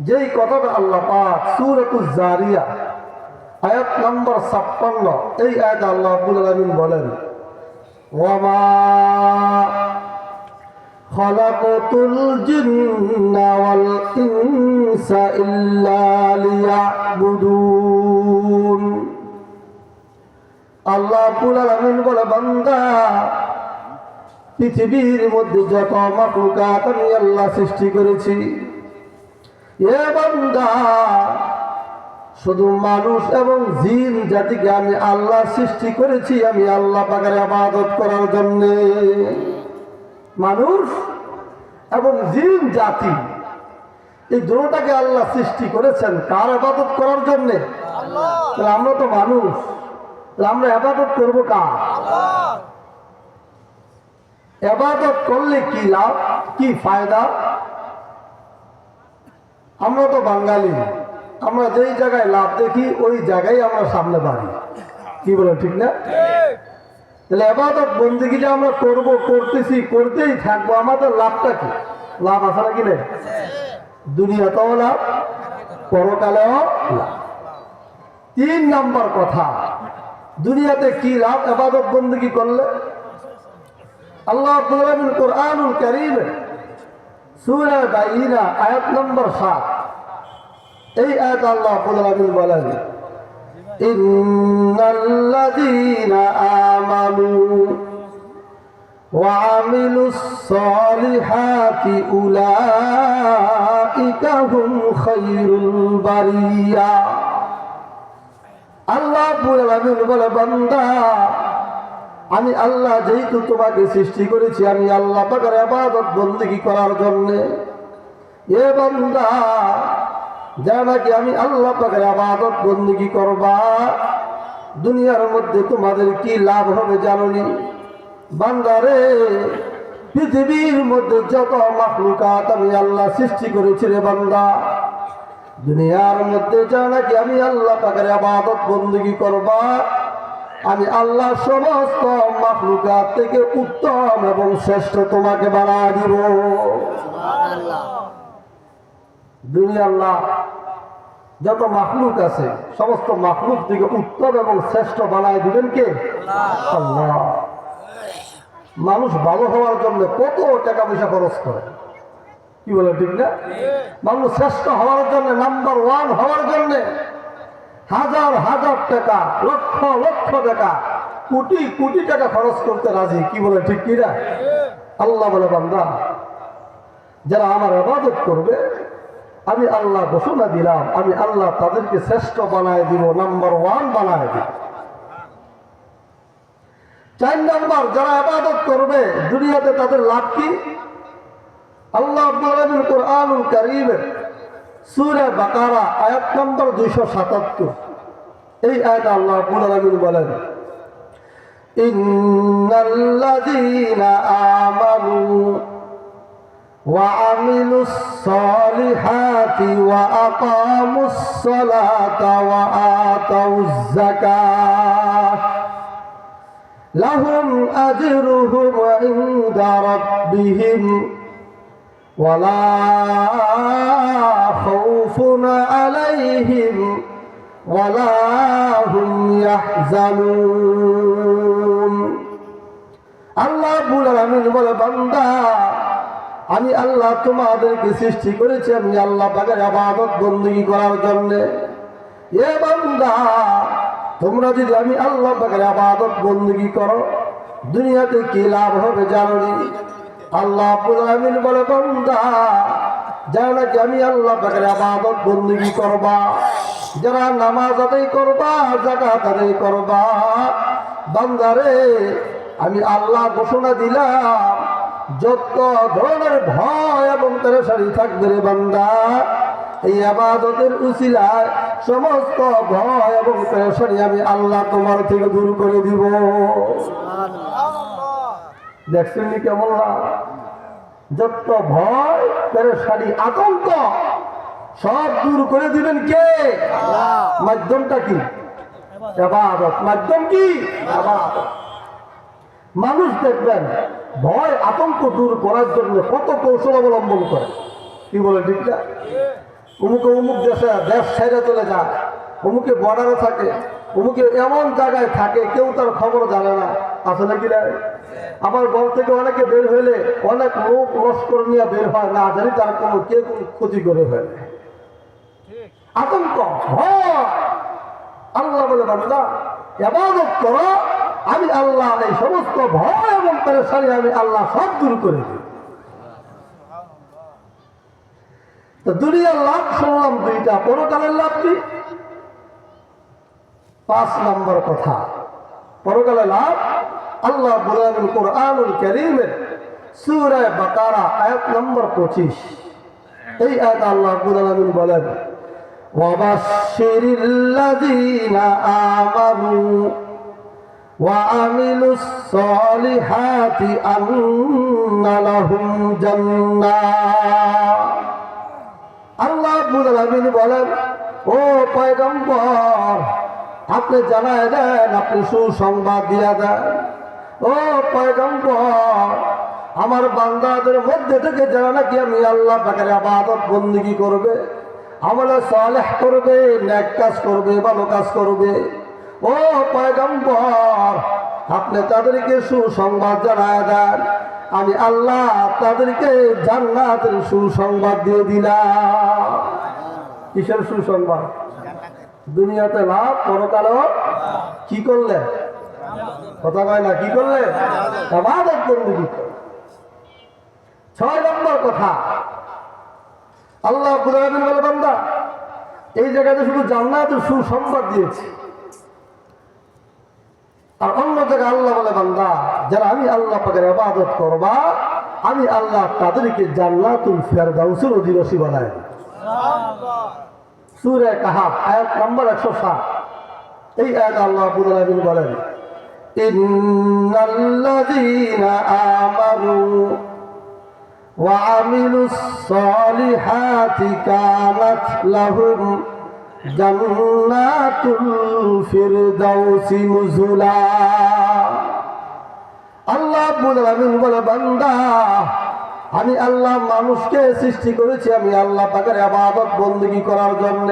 যেই কথাটা আল্লাহ পাক সূরাতুজ জারিয়া আয়াত নম্বর 56 এই আয়াতে আল্লাহ রাব্বুল আলামিন বলেন ওয়ামা খালাকাতুল জিন্না ওয়াল ইনসা ইল্লা লিয়াবুদুন। আল্লাহ রাব্বুল আলামিন বলে বান্দা পৃথিবীর মধ্যে যত মাখলুকাত আমি আল্লাহ সৃষ্টি করেছি, এ বান্দা শুধু মানুষ এবং জিন জাতিকে আমি আল্লাহ সৃষ্টি করেছি আমি আল্লাহ পাকের ইবাদত করার জন্য। মানুষ এবং জিন জাতি এই দুটোটাকে আল্লাহ সৃষ্টি করেছেন কার ইবাদত করার জন্য? আল্লাহ। আমরা তো মানুষ, আমরা ইবাদত করবো কার? আল্লাহ। ইবাদত করলে কি লাভ, কি ফায়দা? আমরা তো বাঙালি, আমরা যেই জায়গায় লাভ দেখি ওই জায়গায় আমরা সামনে বাড়ি। কি বলে ঠিক না? তাহলে ইবাদত বন্দেগী যে আমরা করবো, করতেছি, করতেই থাকবো, আমাদের লাভটা কি? লাভ আছে নাকি নেই? দুনিয়াতেও লাভ, পরকালেও লাভ। 3 নম্বর কথা, দুনিয়াতে কি লাভ ইবাদত বন্দেগী করলে? আল্লাহ বলেন কুরআনুল কারীমে সূরা বাইনা আয়াত নম্বর 7 এই আয়াত আল্লাহ বলেন ইন্নাল্লাযীনা আমানু ওয়া আমিলুস সালিহাতি উলাইকা হুম খায়রুল বারিয়া। আল্লাহ বলে বান্দা আমি আল্লাহ যেহেতু তোমাকে সৃষ্টি করেছি আমি আল্লাহ পাকের ইবাদত বন্দেগী করার জন্য, এ বান্দা যা নাকি আমি আল্লাহ পাকের ইবাদত বন্দেগী করবা, দুনিয়ার মধ্যে তোমাদের কি লাভ হবে জানোনি? বান্দারে পৃথিবীর মধ্যে যত মাখলুকাত আমি আল্লাহ সৃষ্টি করেছি রে বান্দা, দুনিয়ার মধ্যে যা নাকি আমি আল্লাহ পাকের ইবাদত বন্দেগী করবা, আমি আল্লাহ সমস্ত মাখলুকাত থেকে উত্তম এবং শ্রেষ্ঠ তোমাকে বানায় দিব। দুনিয়ার আল্লাহ যত মাখলুক আছে সমস্ত মাখলুক থেকে উত্তম এবং শ্রেষ্ঠ বানায় দিবেন কে? আল্লাহ। মানুষ ভালো হওয়ার জন্য কত টাকা পয়সা খরচ করে, কি বলে ঠিক না? মানুষ শ্রেষ্ঠ হওয়ার জন্য, নাম্বার 1 হওয়ার জন্য হাজার হাজার টাকা, লক্ষ লক্ষ টাকা, কোটি কোটি টাকা খরচ করতে রাজি। কি বলে ঠিক কিনা? আল্লাহ বলে বান্দা যারা আমার ইবাদত করবে আমি আল্লাহ ঘোষণা দিলাম আমি আল্লাহ তাদেরকে শ্রেষ্ঠ বানায় দিব, নাম্বার 1 বানায় দিব। 4 নম্বর, যারা ইবাদত করবে দুনিয়াতে তাদের লাভ কি? আল্লাহ বলেন কুরআনুল কারীমে সূরা বাকারা আয়াত নম্বর 277 এই আয়াতে আল্লাহ রাব্বুল আলামিন বলেন ইন্নাল্লাযীনা আমানু ওয়া আমিলুস সালিহাতি ওয়া আকামুস সালাতা ওয়া আতাউয যাকাত লাহুম আজরুহুম ইনদা রাব্বিহিম ওয়ালা খাউফুন আলাইহিম ওয়ালা হুম ইয়াহজানুন। আল্লাহ রাব্বুল আলামিন বলে বান্দা আমি আল্লাহ তোমাদেরকে সৃষ্টি করেছি আমি আল্লাহ পাকের ইবাদত বন্দেগী করার জন্য। এ বান্দা তোমরা যদি আমি আল্লাহ পাকের ইবাদত বন্দেগী করো দুনিয়াতে কি লাভ হবে জানোনি? আল্লাহ রাব্বুল আলামিন বলে বান্দা যারা নাকি আমি আল্লাহ পাকের ইবাদত বন্দেগী করবা, যারা নামাজ আদায় করবা, যাকাত আদায় করবা, বান্দারে আমি আল্লাহ ঘোষণা দিলাম যত ধরনের ভয় এবং পেরেশানি থাকবে রে বান্দা এই ইবাদতের উসিলায় সমস্ত ভয় এবং পেরেশানি আমি আল্লাহ তোমার থেকে দূর করে দিব। দেখছেন কেমন না? যত ভয় পেরেশানি আতঙ্ক সব দূর করে দিবেন কে? মাধ্যমটা কি? ইবাদত। মাধ্যম কি? ইবাদত। মানুষ দেখবেন ভয় আতঙ্ক দূর করার জন্য কত কৌশল অবলম্বন করে, কি বলে ঠিক না? অমুকে অমুক দেশ ছেড়ে চলে যায়, অমুকে বর্ডারে থাকে, অমুকে এমন জায়গায় থাকে কেউ তার খবর জানে না, আছে নাকি না? আবার ঘর থেকে অনেকে বের হইলে অনেক লোক লস্কর নিয়ে বের হয়, না জানি তার কোনো কে কোন ক্ষতি করে ফেলে, আতঙ্ক হয়। আল্লাহ বলে বান্দা ইবাদত করো, আমি আল্লাহ এই সমস্ত ভয় এবং পেরেশানি আমি আল্লাহ সব দূর করে দিই। তো দুনিয়ার লাভ শুনলাম দুইটা, পরকালের লাভ কি? 5 নম্বর কথা, পরকালের লাভ আল্লাহ বলেন কুরআনুল কারীমের সূরা বাকারা আয়াত নম্বর 25। এই আয়াত আল্লাহ বলেন ওয়াবাশশিরিল্লাযীনা আমানু ওয়া আমিলুস সলিহাতি আন্না লাহুম জান্নাহ। আল্লাহ রাব্বুল আলামিন বলেন, ও পয়গম্বর, আপনি জানায় দেন, আপনি সুসংবাদ দিয়া দেন। ও পয়গম্বর, আমার বান্দাদের মধ্যে থেকে যারা নাকি আমি আল্লাহ পাকের ইবাদত বন্দেগী করবে, আমলে সালেহ করবে, নেক কাজ করবে, ভালো কাজ করবে, ও পয়গম্বর, আপনি তাদেরকে সুসংবাদ জানায় দেন, আমি আল্লাহ তাদেরকে জান্নাতের সুসংবাদ দিয়ে দিলাম। কিসের সুসংবাদ? দুনিয়াতে লাভ, পরকালেও কি করলে? কথা কয় না, কি করলে? ইবাদত বন্দেগী করলে। 6 নম্বর কথা, আল্লাহ রাব্বুল আলামিন বলে বান্দা এই জায়গাতে শুধু জান্নাতের সুসংবাদ দিয়েছে, আর অন্য জায়গায় আল্লাহ বলে বান্দা যারা আমি আল্লাহ পাকের ইবাদত করবা, আমি আল্লাহ তাদেরকে জান্নাতুল ফেরদাউসের অধিবাসী বানাই। সূরা কাহাফ আয়াত নম্বর 107। এই আয়াত আল্লাহ রাব্বুল আলামিন বলেন ইন্নাল্লাযীনা আমানু ওয়া আমিলুস সলিহাতি কানাত লাহুম জান্নাতুল ফিরদাউসি নুজুলা। আল্লাহ রাব্বুল আলামিন বলে বান্দা আমি আল্লাহ মানুষকে সৃষ্টি করেছি আমি আল্লাহ পাকের ইবাদত বন্দেগী করার জন্য।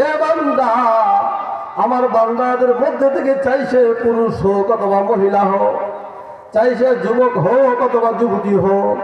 এ বান্দা, আমার বান্দাদের মধ্যে থেকে চাইছে পুরুষ হোক অথবা মহিলা হোক, চাইছে যুবক হোক অথবা যুবতী হোক,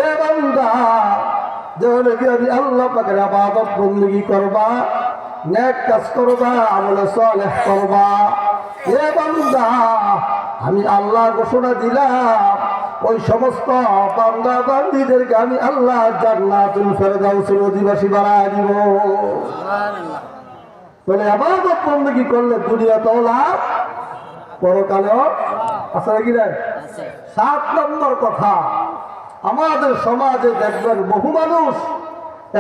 এ বান্দা যখন আমি আল্লাহ পাকের ইবাদত বন্দেগী করবা, নেক কাজ করবা, আমলে সালেহ করবা, এ বান্দা আমি আল্লাহ ঘোষণা দিলাম ওই সমস্ত বান্দা বান্দীদেরকে আমি আল্লাহ জান্নাতুল ফেরদাউসের অধিবাসী বানায় দিব। সুবহানাল্লাহ। বলে ইবাদত বন্দেগী করলে দুনিয়াতেও লাভ, পরকালেও আছে নাকি নাই? 7 নম্বর কথা, আমাদের সমাজে দেখবেন বহু মানুষ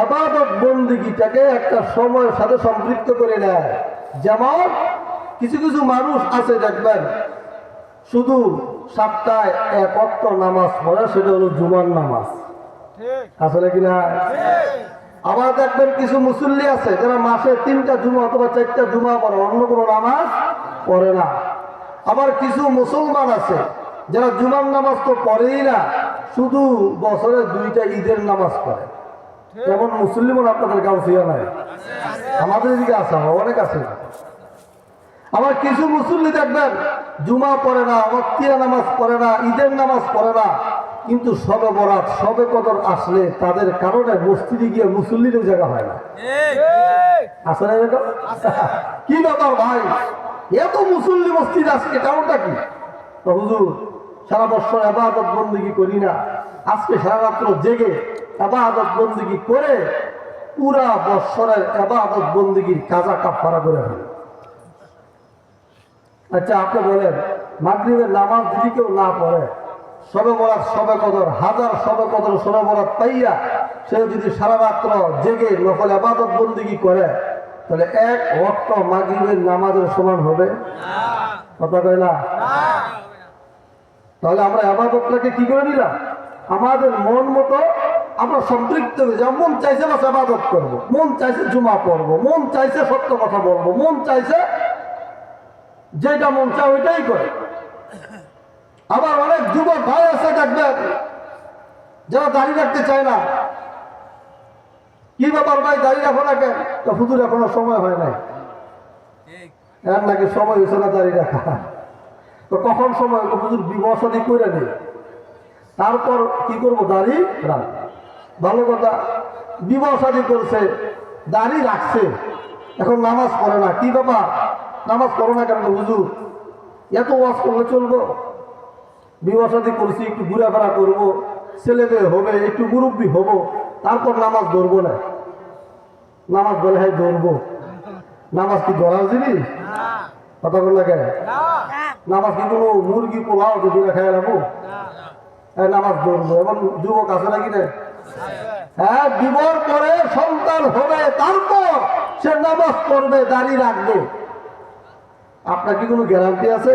ইবাদত বন্দেগীটাকে একটা সময়ের সাথে সম্পৃক্ত করে নেয়। যেমন কিছু কিছু মানুষ আছে দেখবেন শুধু সপ্তাহে 1 ওয়াক্ত নামাজ পড়ে, সেটা হলো জুমার নামাজ, আছে নাকি না? আবার দেখবেন কিছু মুসল্লি আছে যারা মাসে 3টা জুমা অথবা 4টা জুমা পড়ে, অন্য কোনো নামাজ পড়ে না। আবার কিছু মুসলমান আছে যারা জুমার নামাজ তো পড়েই না, শুধু বছরে 2টা ঈদের নামাজ পড়ে। এমন মুসলিমও আপনাদের গাউসিয়া নাই, আমাদের এদিকে আছে, অনেক আছে। আবার কিছু মুসল্লি দেখবেন জুমা পড়ে না, ওয়াক্তিয়া নামাজ পড়ে না, ঈদের নামাজ পড়ে না, কিন্তু শবে বরাত শবে কদর আসলে তাদের কারণে মসজিদে গিয়ে মুসল্লিরও জায়গা হয় না। আসলে কি ব্যাপার ভাই, এত মুসল্লি মসজিদ আজকে কারণটা কি? হুজুর সারা বছর ইবাদত বন্দেগী করি না, আজকে সারা রাত্র জেগে ইবাদত বন্দেগী করে পুরা বছরের ইবাদত বন্দেগীর কাজা কাফারা করে ফেলে। আচ্ছা আপনি বলেন, মাগরিবের নামাজ যদি কেউ না পড়ে, শবে বরাত শবে কদর, হাজার শবে কদর শবে বরাত পাইয়া সে যদি সারা রাত্র জেগে নকল ইবাদত বন্দেগী করে, তাহলে 1 ওয়াক্ত মাগরিবের নামাজের সমান হবে? কথা কয় না? তাহলে আমরা ইবাদতটাকে কি করে নিলাম? আমাদের মন মতো আমরা সম্পৃক্ত হয়ে যাব। মন চাইছে বাস ইবাদত করবো, মন চাইছে জুমা পড়বো, মন চাইছে সত্য কথা বলবো, মন চাইছে যেটা মন চায় ওইটাই করে। আবার অনেক যুবক ভাই আছে দেখবেন যারা দাড়ি রাখতে চায় না, কি ব্যাপার ভাই দাঁড়িয়ে রাখো না কেন? তো হুজুর এখনো সময় হয় নাই। এর নাকি সময় হয়েছে না দাঁড়িয়ে রাখা। তো কখন সময় হলো? হুজুর বিবাহ শাদী করে নেই, তারপর কি করবো? দাড়ি রাখ। ভালো কথা, বিবাহ শাদী করছে, দাড়ি রাখছে, এখন নামাজ পড়ে না। কি ব্যাপার? নামাজ পড়ো না কেন হুজুর? এত ওয়াজ করলে চলবো? বিবাহ শাদী করছি, একটু ঘোরাফেরা করবো, ছেলে মেয়ে হবে, একটু মুরব্বী হবো, তারপর নামাজ ধরবো না। নামাজ বলে হ্যাঁ ধরবো। নামাজ কি ধরার জিনিস? কথা বল না কেন? নামাজ কি কোনো মুরগি পোলাও যদি খেয়ে রাখবো? নামাজ ধরবো। এবং যুবক আছে নাকি না? হ্যাঁ, বিবাহ করে সন্তান হবে, তারপর সে নামাজ পড়বে, দাড়ি রাখবে। আপনার কি কোনো গ্যারান্টি আছে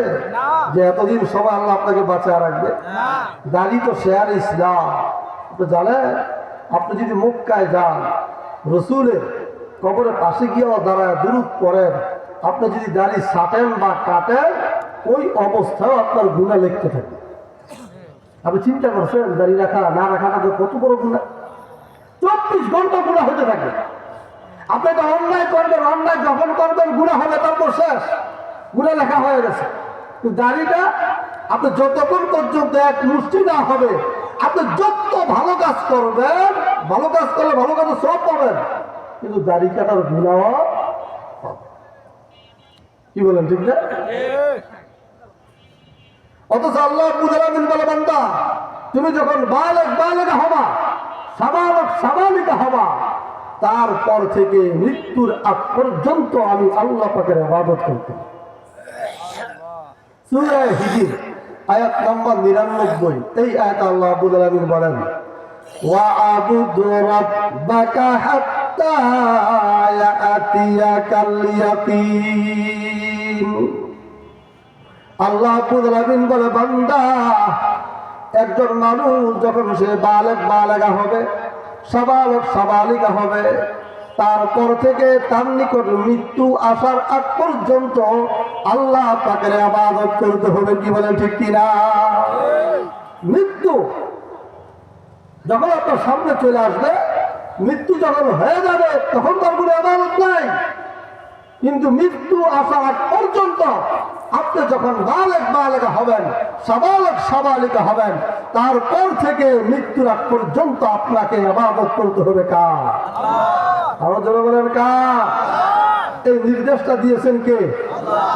যে এতদিন সবাই আল্লাহ আপনাকে বাঁচায় রাখবে? দাড়ি তো শেয়ার ইসলাম। আপনি জানেন, আপনি যদি মক্কায় যান, রসুলের কবরের পাশে গিয়েও দাঁড়ায় দুরূদ পড়েন, আপনি যদি দাড়ি ছাটেন বা কাটেন, ওই অবস্থায় আপনার গুনাহ লিখতে থাকে। আপনি চিন্তা করছেন দাড়ি রাখা না রাখাটা তো কত বড় গুনাহ? 24 ঘন্টা গুনাহ হতে থাকে। আপনি তো অন্যায় করবেন, অন্যায় যখন করবেন গুনাহ হবে, তারপর শেষ, গুনাহ লেখা হয়ে গেছে। দাড়িটা আপনি যতক্ষণ পর্যন্ত এক মুষ্টি না হবে, আপনি যত ভালো কাজ করবেন, ভালো কাজ করলে ভালো কাজ সব পাবেন, কিন্তু দাড়ি কাটার গুনাহ হবে। কি বলেন, ঠিক না? অথচ আল্লাহ রাব্বুল আলামিন বলে, বান্দা তুমি যখন বালেগা হবা, সাবালিকা হবা, তারপর থেকে মৃত্যুর আগ পর্যন্ত আমি আল্লাহ পাকের ইবাদত করতে। সূরা হিজর আয়াত নম্বর 99, এই আয়াত আল্লাহ রাব্বুল আলামিন বলেন, ওয়া আবুদ রাব্বাকা হাত্তা ইয়াতিয়াকাল ইয়াকিন। আল্লাহ রাব্বুল আলামিন বলে, বান্দা একজন মানুষ যখন সে বালেগা হবে, সাবালিকা হবে, তারপর থেকে তার নিকট মৃত্যু আসার আগ পর্যন্ত আল্লাহ পাকের ইবাদত করতে হবে। কি বলেন, ঠিক কিনা? মৃত্যু যখন আপনার সামনে চলে আসবে, মৃত্যু যখন হয়ে যাবে, তখন তার কোনো ইবাদত নাই। কিন্তু মৃত্যু আসার আগ পর্যন্ত আপনি যখন বালেগা হবেন, সাবালিকা হবেন, তারপর থেকে মৃত্যুর আগ পর্যন্ত আপনাকে ইবাদত করতে হবে কার? আরো জোরে বলেন কার? এই নির্দেশটা দিয়েছেন কে?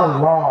আল্লাহ।